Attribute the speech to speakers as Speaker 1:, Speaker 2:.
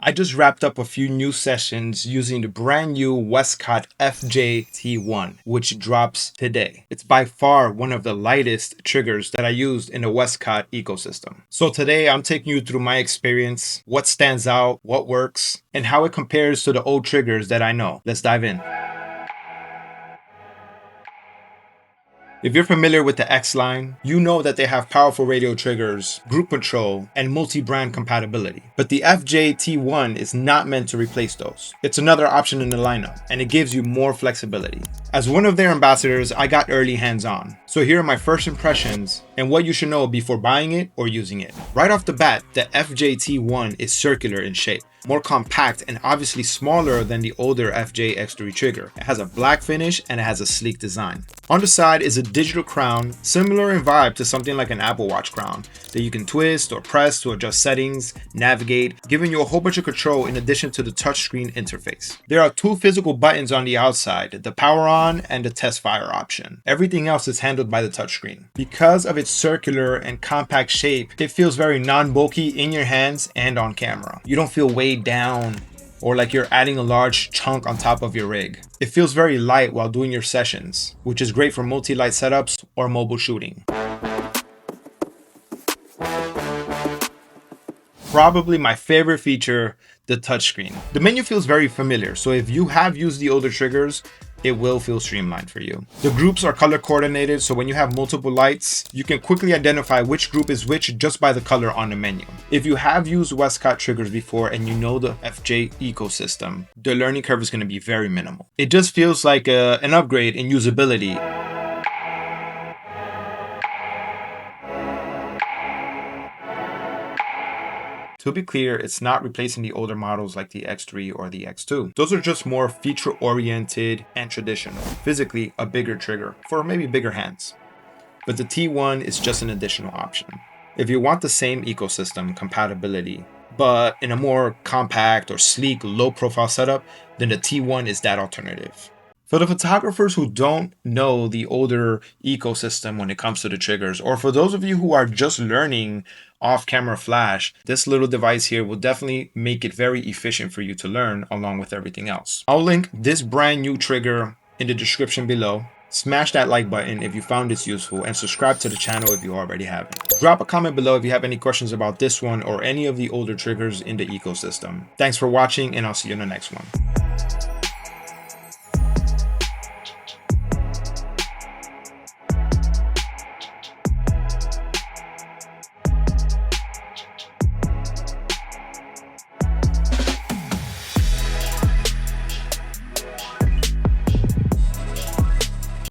Speaker 1: I just wrapped up a few new sessions using the brand new Westcott FJ-T1, which drops today. It's by far one of the lightest triggers that I used in the Westcott ecosystem. So today I'm taking you through my experience, what stands out, what works, and how it compares to the old triggers that I know. Let's dive in. If you're familiar with the X line, you know that they have powerful radio triggers, group control, and multi-brand compatibility. But the FJ-T1 is not meant to replace those. It's another option in the lineup, and it gives you more flexibility. As one of their ambassadors, I got early hands-on. So here are my first impressions and what you should know before buying it or using it. Right off the bat, the FJ-T1 is circular in shape, more compact and obviously smaller than the older FJ-X3 trigger. It has a black finish and it has a sleek design. On the side is a digital crown, similar in vibe to something like an Apple Watch crown that you can twist or press to adjust settings, navigate, giving you a whole bunch of control in addition to the touchscreen interface. There are two physical buttons on the outside, the power on and the test fire option. Everything else is handled by the touchscreen. Because of its circular and compact shape, it feels very non-bulky in your hands and on camera. You don't feel weighed down or like you're adding a large chunk on top of your rig. It feels very light while doing your sessions, which is great for multi-light setups or mobile shooting. Probably my favorite feature, the touchscreen. The menu feels very familiar, so if you have used the older triggers, it will feel streamlined for you. The groups are color coordinated, so when you have multiple lights, you can quickly identify which group is which just by the color on the menu. If you have used Westcott triggers before and you know the FJ ecosystem, the learning curve is going to be very minimal. It just feels like an upgrade in usability. To be clear, it's not replacing the older models like the X3 or the X2. Those are just more feature-oriented and traditional. Physically, a bigger trigger for maybe bigger hands. But the T1 is just an additional option. If you want the same ecosystem compatibility, but in a more compact or sleek, low-profile setup, then the T1 is that alternative. For the photographers who don't know the older ecosystem when it comes to the triggers, or for those of you who are just learning off-camera flash, this little device here will definitely make it very efficient for you to learn along with everything else. I'll link this brand new trigger in the description below. Smash that like button if you found this useful and subscribe to the channel if you already haven't. Drop a comment below if you have any questions about this one or any of the older triggers in the ecosystem. Thanks for watching and I'll see you in the next one.